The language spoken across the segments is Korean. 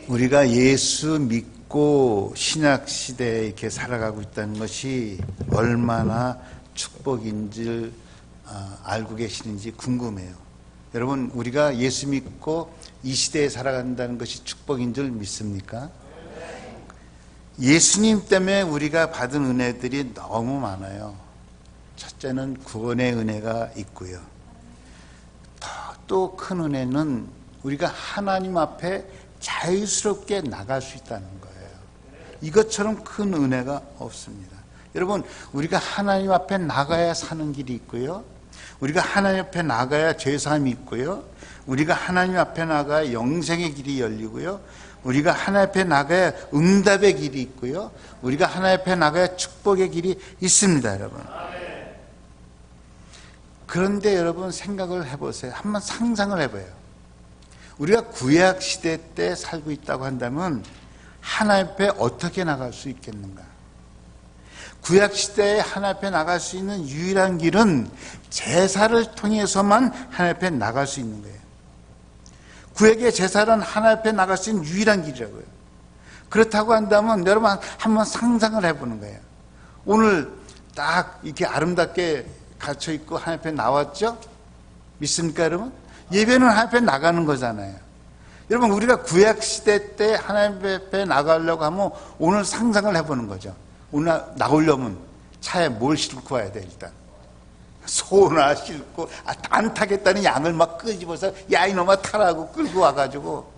우리가 예수 믿고 신약시대에 이렇게 살아가고 있다는 것이 얼마나 축복인지 알고 계시는지 궁금해요. 여러분, 우리가 예수 믿고 이 시대에 살아간다는 것이 축복인 줄 믿습니까? 예수님 때문에 우리가 받은 은혜들이 너무 많아요. 첫째는 구원의 은혜가 있고요. 또 큰 은혜는 우리가 하나님 앞에 자유스럽게 나갈 수 있다는 거예요. 이것처럼 큰 은혜가 없습니다. 여러분, 우리가 하나님 앞에 나가야 사는 길이 있고요. 우리가 하나님 앞에 나가야 죄사함이 있고요. 우리가 하나님 앞에 나가야 영생의 길이 열리고요. 우리가 하나님 앞에 나가야 응답의 길이 있고요. 우리가 하나님 앞에 나가야 축복의 길이 있습니다, 여러분. 그런데 여러분 생각을 해보세요. 한번 상상을 해봐요. 우리가 구약 시대 때 살고 있다고 한다면 하나님 앞에 어떻게 나갈 수 있겠는가? 구약 시대에 하나님 앞에 나갈 수 있는 유일한 길은 제사를 통해서만 하나님 앞에 나갈 수 있는 거예요. 구약의 제사는 하나님 앞에 나갈 수 있는 유일한 길이라고요. 그렇다고 한다면 여러분 한번 상상을 해보는 거예요. 오늘 딱 이렇게 아름답게 갇혀 있고 하나님 앞에 나왔죠? 믿습니까, 여러분? 예배는 하나님 앞에 나가는 거잖아요. 여러분, 우리가 구약 시대 때 하나님 앞에 나가려고 하면 오늘 상상을 해보는 거죠. 오늘 나오려면 차에 뭘 싣고 와야 돼? 일단 소나 싣고 안 타겠다는 양을 막 끄집어서 야 이놈아 타라고 끌고 와가지고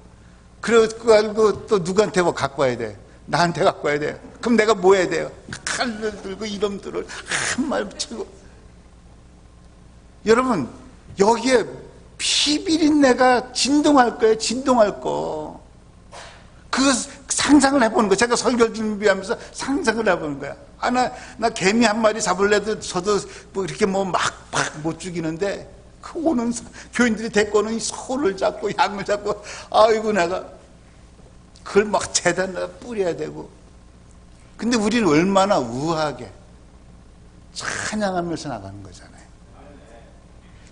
그래가지고 또 누구한테 뭐 갖고 와야 돼? 나한테 갖고 와야 돼. 그럼 내가 뭐 해야 돼요? 칼을 들고 이름들을 한 말 치고. 여러분, 여기에 피비린내가 진동할 거예요. 진동할 거. 그 상상을 해보는 거예요. 제가 설교 준비하면서 상상을 해보는 거야. 나 개미 한 마리 잡을래도 저도 뭐 이렇게 뭐 막 못 죽이는데 그 오는 교인들이 데리고 오는 소를 잡고 양을 잡고 아이고 내가 그걸 막 재단에다 뿌려야 되고. 근데 우리는 얼마나 우아하게 찬양하면서 나가는 거잖아요.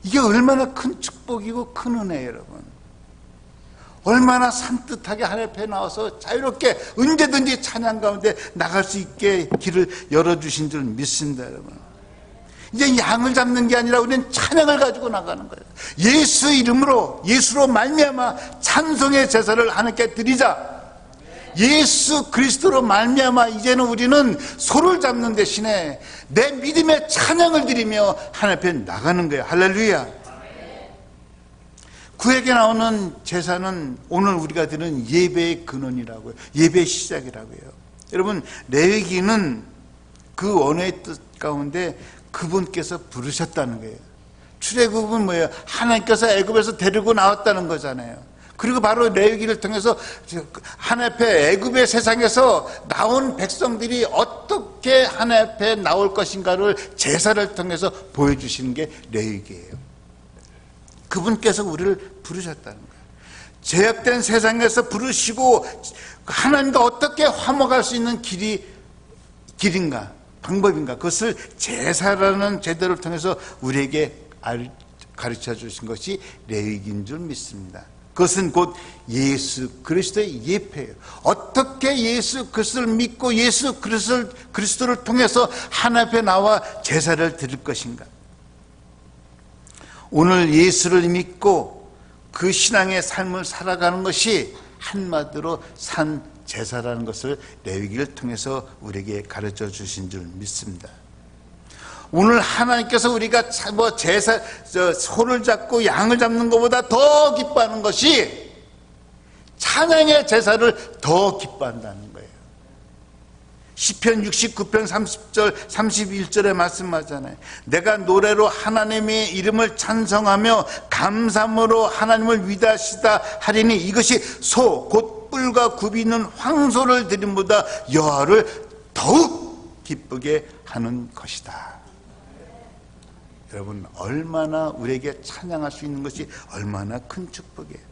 이게 얼마나 큰 축복이고 큰 은혜예요, 여러분. 얼마나 산뜻하게 하나님 앞에 나와서 자유롭게 언제든지 찬양 가운데 나갈 수 있게 길을 열어주신 줄 믿습니다, 여러분. 이제 양을 잡는 게 아니라 우리는 찬양을 가지고 나가는 거예요. 예수 이름으로, 예수로 말미암아 찬송의 제사를 하나님께 드리자. 예수 그리스도로 말미암아 이제는 우리는 소를 잡는 대신에 내 믿음의 찬양을 드리며 하나님 앞에 나가는 거예요. 할렐루야. 구약에 나오는 제사는 오늘 우리가 드는 예배의 근원이라고요. 예배의 시작이라고요. 여러분, 레위기는 그 언어의 뜻 가운데 그분께서 부르셨다는 거예요. 출애굽은 뭐예요? 하나님께서 애굽에서 데리고 나왔다는 거잖아요. 그리고 바로 레위기를 통해서 하나님 앞에 애굽의 세상에서 나온 백성들이 어떻게 하나님 앞에 나올 것인가를 제사를 통해서 보여주시는 게 레위기예요. 그분께서 우리를 부르셨다는 거예요. 죄악된 세상에서 부르시고 하나님과 어떻게 화목할 수 있는 길인가, 방법인가, 그것을 제사라는 제도를 통해서 우리에게 가르쳐 주신 것이 레위기인 줄 믿습니다. 그것은 곧 예수 그리스도의 예표예요. 어떻게 예수 그리스도를 믿고 예수 그리스도를 통해서 하나님 앞에 나와 제사를 드릴 것인가. 오늘 예수를 믿고 그 신앙의 삶을 살아가는 것이 한마디로 산 제사라는 것을 레위기를 통해서 우리에게 가르쳐 주신 줄 믿습니다. 오늘 하나님께서 우리가 뭐 제사, 소를 잡고 양을 잡는 것보다 더 기뻐하는 것이 찬양의 제사를 더 기뻐한다는 거예요. 시편 69편 30절 31절에 말씀하잖아요. 내가 노래로 하나님의 이름을 찬성하며 감사함으로 하나님을 위대하시다 하리니 이것이 소 곧 뿔과 굽이 있는 황소를 드림보다 여호와를 더욱 기쁘게 하는 것이다. 여러분, 얼마나 우리에게 찬양할 수 있는 것이 얼마나 큰 축복이에요.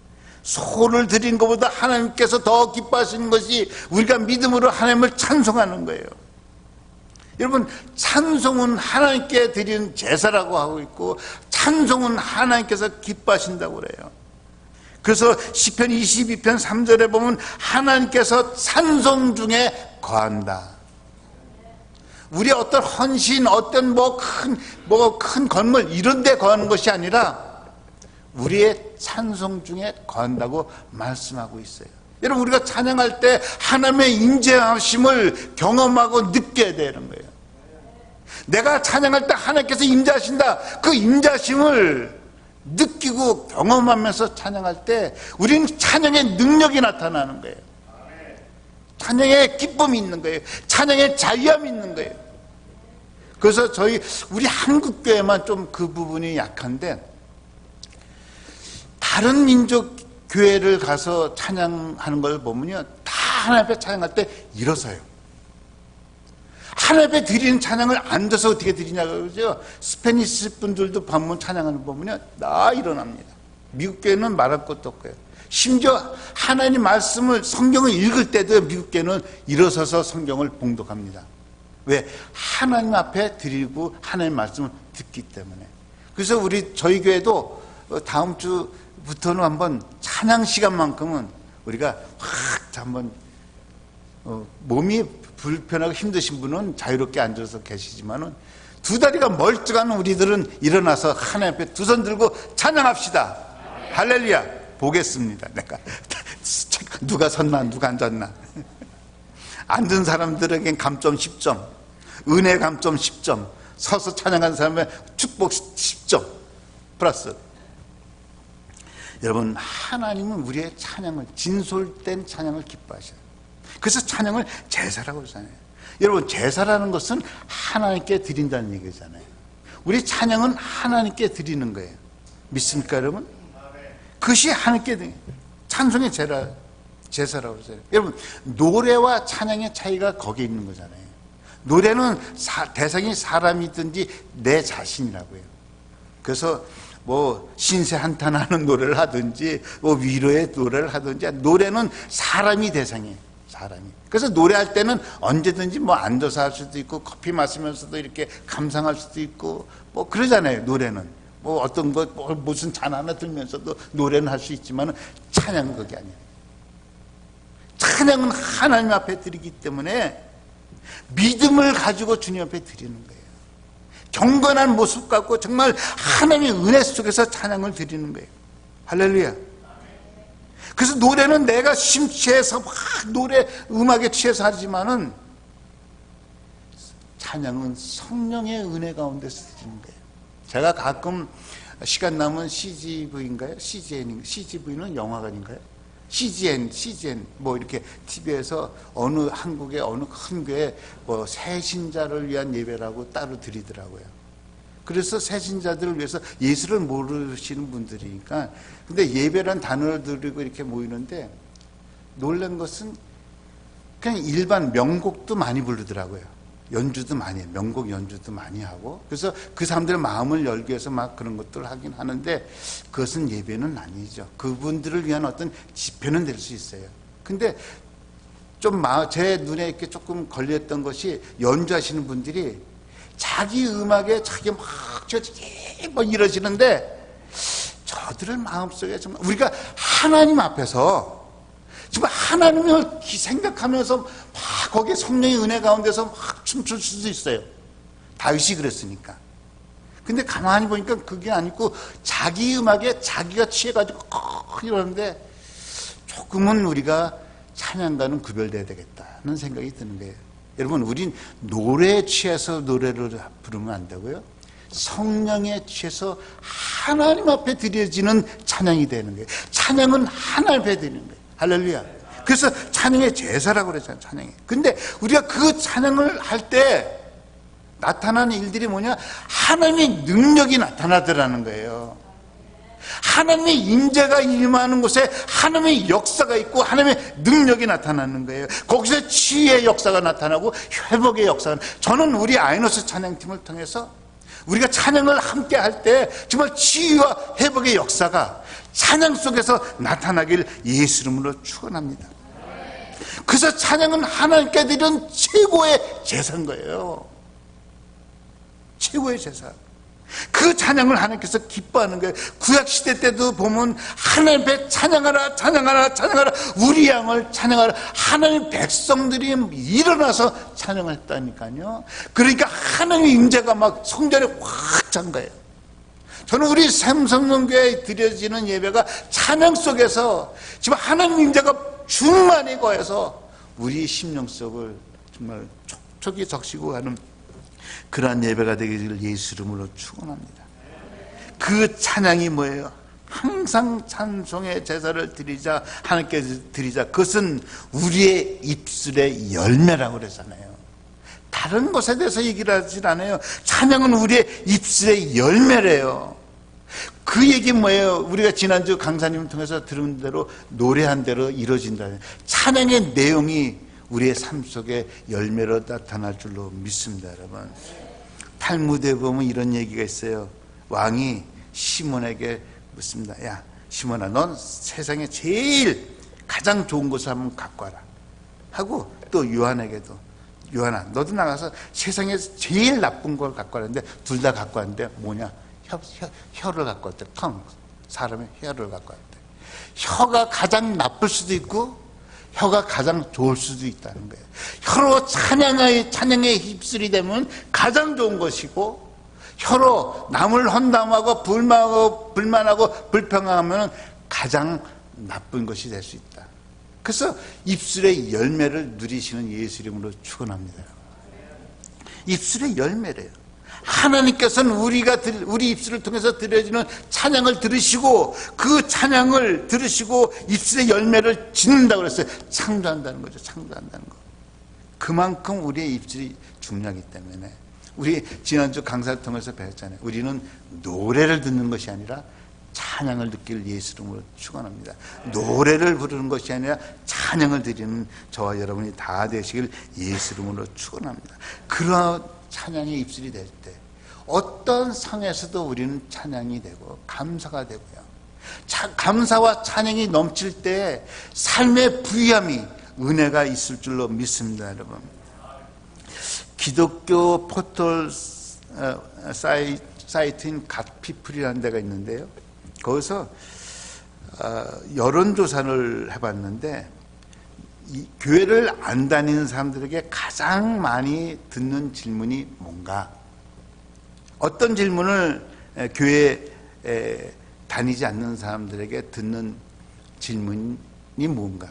소를 드리는 것보다 하나님께서 더 기뻐하시는 것이 우리가 믿음으로 하나님을 찬송하는 거예요. 여러분, 찬송은 하나님께 드리는 제사라고 하고 있고 찬송은 하나님께서 기뻐하신다고 그래요. 그래서 시편 22편 3절에 보면 하나님께서 찬송 중에 거한다. 우리 어떤 헌신, 어떤 큰 건물 이런 데 거하는 것이 아니라 우리의 찬송 중에 거한다고 말씀하고 있어요. 여러분, 우리가 찬양할 때 하나님의 임재하심을 경험하고 느껴야 되는 거예요. 내가 찬양할 때 하나님께서 임재하신다. 그 임재하심을 느끼고 경험하면서 찬양할 때 우리는 찬양의 능력이 나타나는 거예요. 찬양의 기쁨이 있는 거예요. 찬양의 자유함이 있는 거예요. 그래서 우리 한국교회만 좀 그 부분이 약한데 다른 민족 교회를 가서 찬양하는 걸 보면요, 다 하나님 앞에 찬양할 때 일어서요. 하나님 앞에 드리는 찬양을 앉아서 어떻게 드리냐고 그러죠. 스페니시 분들도 방문 찬양하는 거 보면요, 다 일어납니다. 미국 교회는 말할 것도 없고요. 심지어 하나님 말씀을, 성경을 읽을 때도 미국 교회는 일어서서 성경을 봉독합니다. 왜? 하나님 앞에 드리고 하나님 말씀을 듣기 때문에. 그래서 저희 교회도 다음 주부터는 한번 찬양 시간만큼은 우리가 확 한번 몸이 불편하고 힘드신 분은 자유롭게 앉아서 계시지만은 두 다리가 멀쩡한 우리들은 일어나서 하나님 앞에 두 손 들고 찬양합시다. 할렐루야. 보겠습니다. 내가 누가 섰나 누가 앉았나. 앉은 사람들에겐 감점 10점, 은혜 감점 10점, 서서 찬양하는 사람의 축복 10점 플러스. 여러분, 하나님은 우리의 찬양을, 진솔된 찬양을 기뻐하셔요. 그래서 찬양을 제사라고 그러잖아요. 여러분, 제사라는 것은 하나님께 드린다는 얘기잖아요. 우리 찬양은 하나님께 드리는 거예요. 믿습니까, 여러분? 그것이 하나님께 드리는 찬송의 제사라고 그러잖아요. 여러분, 노래와 찬양의 차이가 거기에 있는 거잖아요. 노래는 대상이 사람이든지 내 자신이라고요. 그래서 신세 한탄하는 노래를 하든지 위로의 노래를 하든지, 노래는 사람이 대상이에요. 사람이. 그래서 노래할 때는 언제든지 앉아서 할 수도 있고 커피 마시면서도 이렇게 감상할 수도 있고 그러잖아요. 노래는 어떤 무슨 잔 하나 들면서도 노래는 할 수 있지만 찬양은 그게 아니에요. 찬양은 하나님 앞에 드리기 때문에 믿음을 가지고 주님 앞에 드리는 거예요. 경건한 모습 갖고 정말 하나님의 은혜 속에서 찬양을 드리는 거예요. 할렐루야. 그래서 노래는 내가 심취해서 노래 음악에 취해서 하지만은 찬양은 성령의 은혜 가운데서 드리는 거예요. 제가 가끔 시간 남은 CGV인가요? CGV는 영화관인가요? CGN 이렇게 TV에서 어느 한국의 어느 큰 교회 새신자를 위한 예배라고 따로 드리더라고요. 그래서 새신자들을 위해서 예수를 모르시는 분들이니까, 근데 예배란 단어를 드리고 이렇게 모이는데 놀란 것은 그냥 일반 명곡도 많이 부르더라고요. 연주도 많이 해요. 명곡 연주도 많이 하고. 그래서 그 사람들의 마음을 열기 위해서 막 그런 것들을 하긴 하는데 그것은 예배는 아니죠. 그분들을 위한 어떤 집회는 될 수 있어요. 근데 좀 제 눈에 이렇게 조금 걸렸던 것이, 연주하시는 분들이 자기 음악에 자기 막 이러시는데 저들의 마음속에 정말 우리가 하나님 앞에서 정말 하나님을 생각하면서 막 거기에 성령의 은혜 가운데서 막 춤출 수도 있어요. 다윗이 그랬으니까. 근데 가만히 보니까 그게 아니고 자기 음악에 자기가 취해가지고 이러는데 조금은 우리가 찬양과는 구별돼야 되겠다는 생각이 드는 거예요. 여러분, 우린 노래에 취해서 노래를 부르면 안 되고요, 성령에 취해서 하나님 앞에 드려지는 찬양이 되는 거예요. 찬양은 하나님 앞에 드리는 거예요. 할렐루야. 그래서 찬양의 제사라고 그랬잖아요. 찬양이. 근데 우리가 그 찬양을 할 때 나타나는 일들이 뭐냐? 하나님의 능력이 나타나더라는 거예요. 하나님의 임재가 임하는 곳에 하나님의 역사가 있고 하나님의 능력이 나타나는 거예요. 거기서 치유의 역사가 나타나고 회복의 역사가. 저는 우리 아이노스 찬양팀을 통해서 우리가 찬양을 함께 할 때 정말 치유와 회복의 역사가 찬양 속에서 나타나길 예수 이름으로 축원합니다. 그래서 찬양은 하나님께 드리는 최고의 제사인 거예요. 최고의 제사. 그 찬양을 하나님께서 기뻐하는 거예요. 구약시대 때도 보면 하나님 앞에 찬양하라 찬양하라 찬양하라, 우리 양을 찬양하라, 하나님 백성들이 일어나서 찬양을 했다니까요. 그러니까 하나님의 임재가 막 성전에 확 찬 거예요. 저는 우리 삼성동교회에 드려지는 예배가 찬양 속에서 지금 하나님 임재가 충만히 거해서 우리 심령 속을 정말 촉촉히 적시고 하는 그러한 예배가 되기를 예수 이름으로 축원합니다. 그 찬양이 뭐예요? 항상 찬송의 제사를 드리자, 하나님께 드리자. 그것은 우리의 입술의 열매라고 그랬잖아요. 다른 것에 대해서 얘기를 하질 않아요. 찬양은 우리의 입술의 열매래요. 그 얘기 뭐예요? 우리가 지난주 강사님을 통해서 들은 대로, 노래한 대로 이루어진다. 찬양의 내용이 우리의 삶 속에 열매로 나타날 줄로 믿습니다, 여러분. 탈무드에 보면 이런 얘기가 있어요. 왕이 시몬에게 묻습니다. 야, 시몬아, 넌 세상에 제일 가장 좋은 것을 한번 갖고 와라 하고, 또 요한에게도, 요한아, 너도 나가서 세상에 제일 나쁜 걸 갖고 와라는데, 둘 다 갖고 왔는데 뭐냐? 혀를 갖고 왔대. 텅. 사람의 혀를 갖고 왔대. 혀가 가장 나쁠 수도 있고 혀가 가장 좋을 수도 있다는 거예요. 혀로 찬양의 입술이 되면 가장 좋은 것이고, 혀로 남을 헌담하고 불만하고 불평하면 가장 나쁜 것이 될 수 있다. 그래서 입술의 열매를 누리시는 예수 이름으로 축원합니다. 입술의 열매래요. 하나님께서는 우리 입술을 통해서 드려지는 찬양을 들으시고, 그 찬양을 들으시고 입술의 열매를 짓는다고 그랬어요. 창조한다는 거죠. 창조한다는 거. 그만큼 우리의 입술이 중요하기 때문에, 우리 지난주 강사를 통해서 배웠잖아요. 우리는 노래를 듣는 것이 아니라 찬양을 듣길 예수 이름으로 축원합니다. 노래를 부르는 것이 아니라 찬양을 드리는 저와 여러분이 다 되시길 예수 이름으로 축원합니다. 그런 찬양의 입술이 될 때 어떤 상에서도 우리는 찬양이 되고 감사가 되고요. 감사와 찬양이 넘칠 때 삶의 부유함이, 은혜가 있을 줄로 믿습니다, 여러분. 기독교 포털 사이트인 갓피플이라는 데가 있는데요. 거기서 여론조사를 해봤는데, 이 교회를 안 다니는 사람들에게 가장 많이 듣는 질문이 뭔가, 어떤 질문을 교회에 다니지 않는 사람들에게 듣는 질문이 뭔가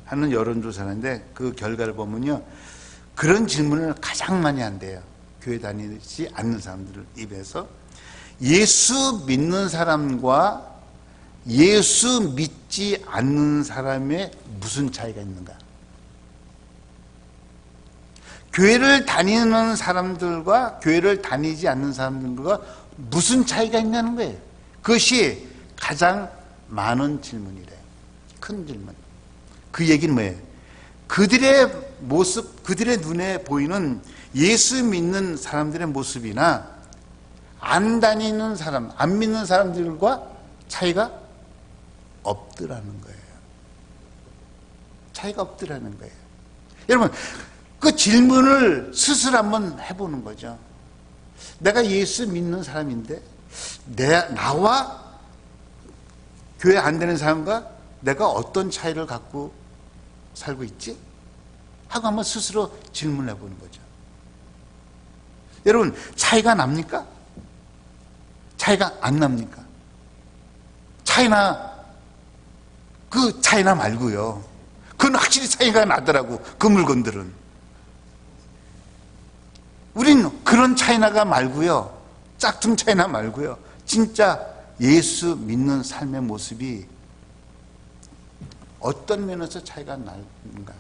하는 여론조사인데, 그 결과를 보면요, 그런 질문을 가장 많이 한대요. 교회 다니지 않는 사람들 입에서. 예수 믿는 사람과 예수 믿지 않는 사람의 무슨 차이가 있는가? 교회를 다니는 사람들과 교회를 다니지 않는 사람들과 무슨 차이가 있냐는 거예요. 그것이 가장 많은 질문이래요. 큰 질문. 그 얘기는 뭐예요? 그들의 모습, 그들의 눈에 보이는 예수 믿는 사람들의 모습이나 안 다니는 사람, 안 믿는 사람들과 차이가 없더라는 거예요. 차이가 없더라는 거예요. 여러분, 그 질문을 스스로 한번 해보는 거죠. 내가 예수 믿는 사람인데, 나와 교회 안 되는 사람과 내가 어떤 차이를 갖고 살고 있지? 하고 한번 스스로 질문해 보는 거죠. 여러분, 차이가 납니까? 차이가 안 납니까? 차이나 말고요. 그건 확실히 차이가 나더라고, 그 물건들은. 우린 그런 차이나가 말고요, 짝퉁 차이나 말고요, 진짜 예수 믿는 삶의 모습이 어떤 면에서 차이가 나는가?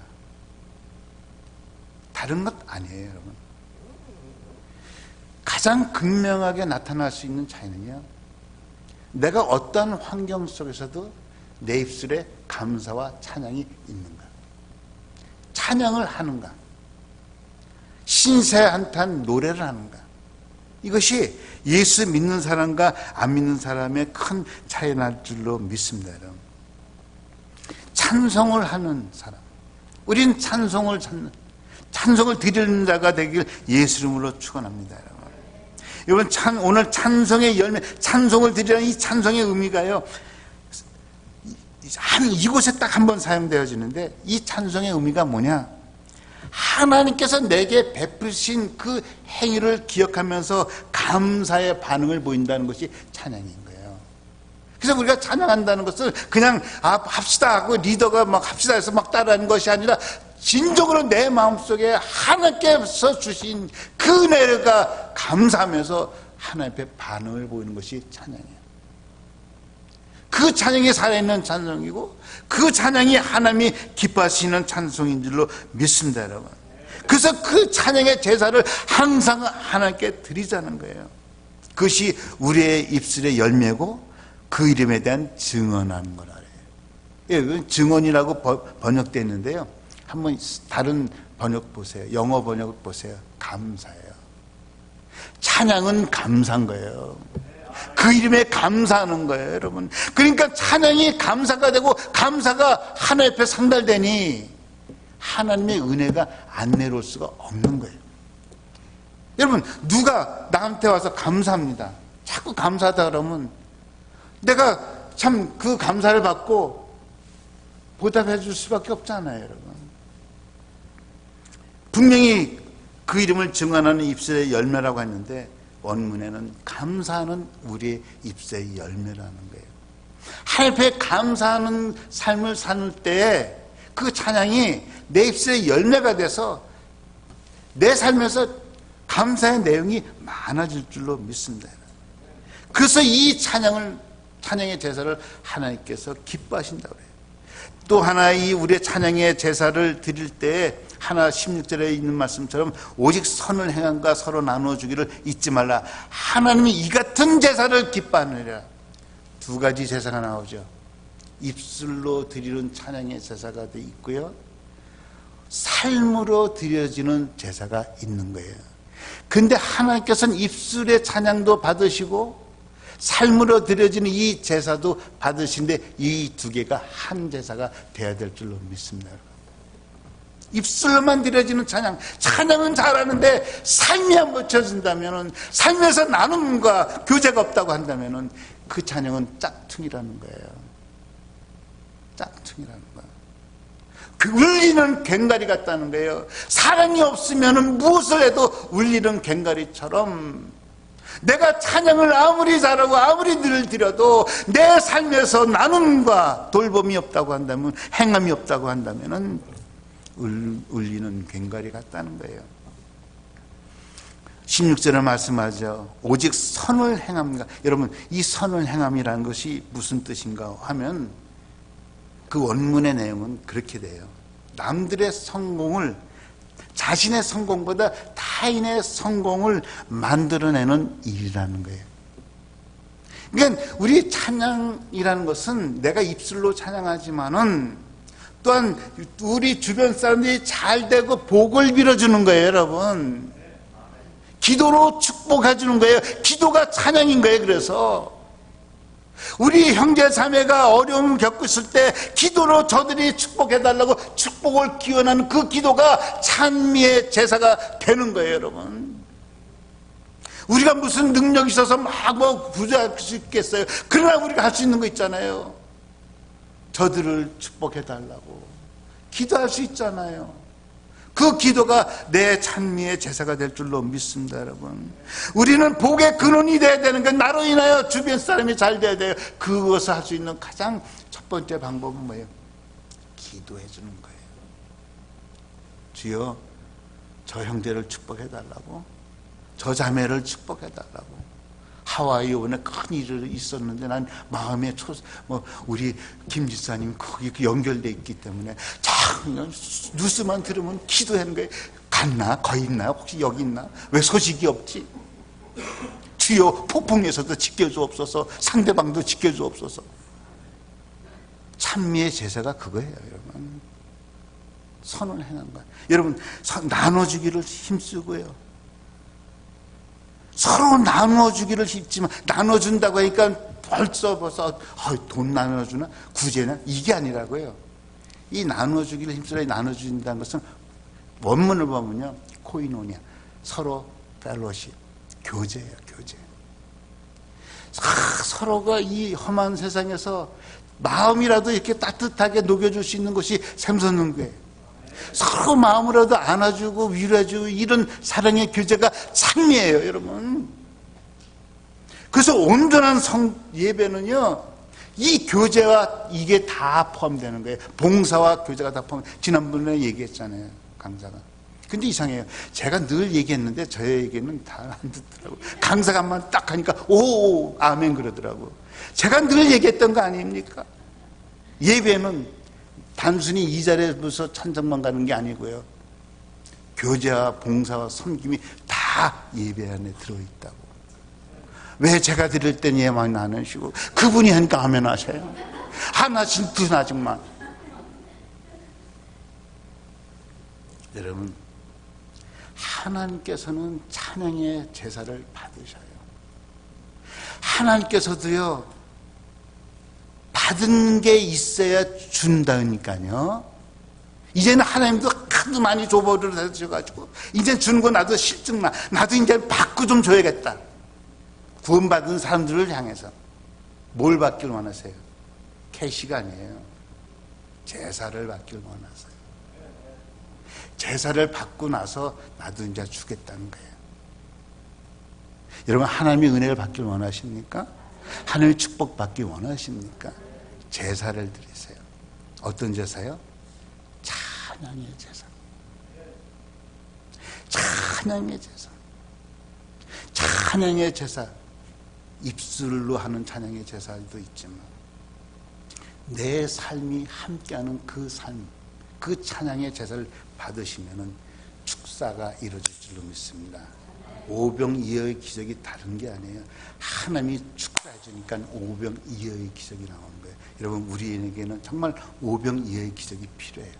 다른 것 아니에요, 여러분. 가장 극명하게 나타날 수 있는 차이는요, 내가 어떤 환경 속에서도 내 입술에 감사와 찬양이 있는가, 찬양을 하는가, 신세 한탄 노래를 하는가, 이것이 예수 믿는 사람과 안 믿는 사람의 큰 차이 날 줄로 믿습니다. 여러분. 찬송을 하는 사람, 우린 찬송을 드리는 자가 되길 예수 이름으로 축원합니다. 여러분, 오늘 찬송의 열매, 찬송을 드리는 이 찬송의 의미가요, 이곳에 딱 한 번 사용되어지는데, 이 찬송의 의미가 뭐냐? 하나님께서 내게 베푸신 그 행위를 기억하면서 감사의 반응을 보인다는 것이 찬양인 거예요. 그래서 우리가 찬양한다는 것을 그냥 합시다 하고 리더가 막 합시다 해서 막 따라하는 것이 아니라 진정으로 내 마음속에 하나님께서 주신 그 은혜가 감사하면서 하나님 앞에 반응을 보이는 것이 찬양이에요. 그 찬양이 살아있는 찬송이고 그 찬양이 하나님이 기뻐하시는 찬송인 줄로 믿습니다, 여러분. 그래서 그 찬양의 제사를 항상 하나님께 드리자는 거예요. 그것이 우리의 입술의 열매고 그 이름에 대한 증언하는 거라. 예, 증언이라고 번역되어 있는데요. 한번 다른 번역 보세요. 영어 번역 보세요. 감사예요. 찬양은 감사한 거예요. 그 이름에 감사하는 거예요, 여러분. 그러니까 찬양이 감사가 되고 감사가 하나님 앞에 상달되니 하나님의 은혜가 안 내려올 수가 없는 거예요. 여러분, 누가 나한테 와서 감사합니다. 자꾸 감사하다 그러면 내가 참 그 감사를 받고 보답해 줄 수밖에 없잖아요, 여러분. 분명히 그 이름을 증언하는 입술의 열매라고 했는데 원문에는 감사하는 우리의 입술의 열매라는 거예요. 하나님 앞에 감사하는 삶을 사는 때에 그 찬양이 내 입술의 열매가 돼서 내 삶에서 감사의 내용이 많아질 줄로 믿습니다. 그래서 이 찬양의 제사를 하나님께서 기뻐하신다고 해요. 또 하나 이 우리의 찬양의 제사를 드릴 때에 하나 16절에 있는 말씀처럼 오직 선을 행함과 서로 나눠주기를 잊지 말라. 하나님이 이 같은 제사를 기뻐하느니라. 두 가지 제사가 나오죠. 입술로 드리는 찬양의 제사가 있고요, 삶으로 드려지는 제사가 있는 거예요. 근데 하나님께서는 입술의 찬양도 받으시고 삶으로 드려지는 이 제사도 받으신데 이 두 개가 한 제사가 돼야 될 줄로 믿습니다. 입술로만 드려지는 찬양은 잘하는데 삶이 안 붙여진다면, 삶에서 나눔과 교제가 없다고 한다면 그 찬양은 짝퉁이라는 거예요. 짝퉁이라는 거예요. 그 울리는 괭가리 같다는 거예요. 사랑이 없으면 무엇을 해도 울리는 괭가리처럼 내가 찬양을 아무리 잘하고 아무리 늘 드려도 내 삶에서 나눔과 돌봄이 없다고 한다면, 행함이 없다고 한다면 울리는 괭가리 같다는 거예요. 16절에 말씀하죠. 오직 선을 행함과. 여러분, 이 선을 행함이라는 것이 무슨 뜻인가 하면 그 원문의 내용은 그렇게 돼요. 남들의 성공을, 자신의 성공보다 타인의 성공을 만들어내는 일이라는 거예요. 그러니까 우리 찬양이라는 것은 내가 입술로 찬양하지만은 또한 우리 주변 사람들이 잘 되고 복을 빌어주는 거예요, 여러분. 기도로 축복해 주는 거예요. 기도가 찬양인 거예요. 그래서 우리 형제 자매가 어려움을 겪었을 때 기도로 저들이 축복해 달라고 축복을 기원하는 그 기도가 찬미의 제사가 되는 거예요, 여러분. 우리가 무슨 능력이 있어서 막 부자할 수 있겠어요. 그러나 우리가 할 수 있는 거 있잖아요. 저들을 축복해 달라고 기도할 수 있잖아요. 그 기도가 내 찬미의 제사가 될 줄로 믿습니다, 여러분. 우리는 복의 근원이 돼야 되는 건 나로 인하여 주변 사람이 잘 돼야 돼요. 그것을 할 수 있는 가장 첫 번째 방법은 뭐예요? 기도해 주는 거예요. 주여, 저 형제를 축복해 달라고, 저 자매를 축복해 달라고. 하와이 오늘 큰 일이 있었는데 난 마음에 우리 김 지사님 거기 연결돼 있기 때문에 그냥 뉴스만 들으면 기도하는 거예요. 갔나? 거기 있나? 혹시 여기 있나? 왜 소식이 없지? 주여, 폭풍에서도 지켜주옵소서. 상대방도 지켜주옵소서. 찬미의 제사가 그거예요, 여러분. 선을 행한 거예요. 여러분, 나눠주기를 힘쓰고요, 서로 나눠주기를 힘지만 나눠준다고 하니까 벌써 돈 나눠주나 구제나 이게 아니라고요. 이 나눠주기를 힘쓰라 나눠준다는 것은 원문을 보면요 코이노니아 서로 펠로십 교제예요. 교제. 서로가 이 험한 세상에서 마음이라도 이렇게 따뜻하게 녹여줄 수 있는 것이 샘솟는거예요. 서로 마음으로도 안아주고 위로해주고 이런 사랑의 교제가 참이에요, 여러분. 그래서 온전한 예배는요 이 교제와 이게 다 포함되는 거예요. 봉사와 교제가 다 포함. 지난번에 얘기했잖아요, 강사가. 근데 이상해요. 제가 늘 얘기했는데 저의 얘기는 다 안 듣더라고요. 강사가 한번 딱 하니까 오 아멘 그러더라고요. 제가 늘 얘기했던 거 아닙니까? 예배는 단순히 이 자리에서 찬양만 가는 게 아니고요. 교제와 봉사와 섬김이 다 예배 안에 들어있다고. 왜 제가 드릴 땐 예만 안 하시고 그분이 하니까 아멘 하세요? 하나씩 두 나중만. 여러분, 하나님께서는 찬양의 제사를 받으셔요. 하나님께서도요 받은 게 있어야 준다니까요. 이제는 하나님도 하도 많이 줘버려 주셔가지고 이제 주는 거 나도 실증나. 나도 이제 받고 좀 줘야겠다. 구원받은 사람들을 향해서 뭘 받길 원하세요? 캐시가 아니에요. 제사를 받길 원하세요. 제사를 받고 나서 나도 이제 주겠다는 거예요. 여러분, 하나님의 은혜를 받길 원하십니까? 하나님의 축복 받길 원하십니까? 제사를 드리세요. 어떤 제사요? 찬양의 제사. 찬양의 제사. 찬양의 제사. 입술로 하는 찬양의 제사도 있지만 내 삶이 함께하는 그 삶, 그 찬양의 제사를 받으시면은 축사가 이루어질 줄로 믿습니다. 오병이어의 기적이 다른 게 아니에요. 하나님이 축사해 주니까 오병이어의 기적이 나오는 거예요. 여러분, 우리에게는 정말 오병이어의 기적이 필요해요.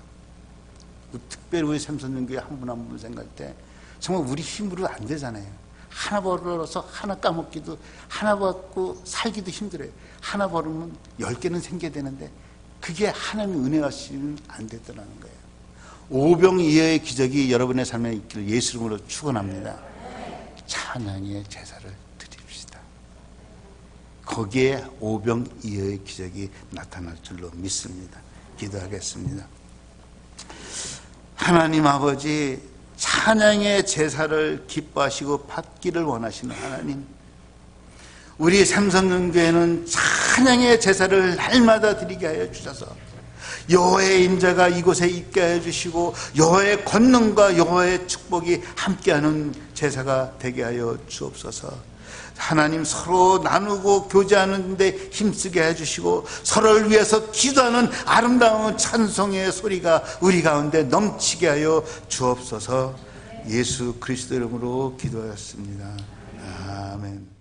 특별히 우리 샘선교회 한 분 한 분 생각할 때 정말 우리 힘으로 안 되잖아요. 하나 벌어서 하나 까먹기도, 하나 받고 살기도 힘들어요. 하나 벌으면 10개는 생겨야 되는데 그게 하나님의 은혜가 없이는 안 되더라는 거예요. 오병이어의 기적이 여러분의 삶에 있기를 예수 이름으로 축원합니다. 찬양의 제사를 드립시다. 거기에 오병이어의 기적이 나타날 줄로 믿습니다. 기도하겠습니다. 하나님 아버지, 찬양의 제사를 기뻐하시고 받기를 원하시는 하나님, 우리 삼성교회는 찬양의 제사를 날마다 드리게 하여 주셔서 여호와의 임재가 이곳에 있게 하여 주시고 여호와의 권능과 여호와의 축복이 함께하는 제사가 되게 하여 주옵소서. 하나님, 서로 나누고 교제하는 데 힘쓰게 해주시고 서로를 위해서 기도하는 아름다운 찬송의 소리가 우리 가운데 넘치게 하여 주옵소서. 예수 그리스도 이름으로 기도하였습니다. 아멘.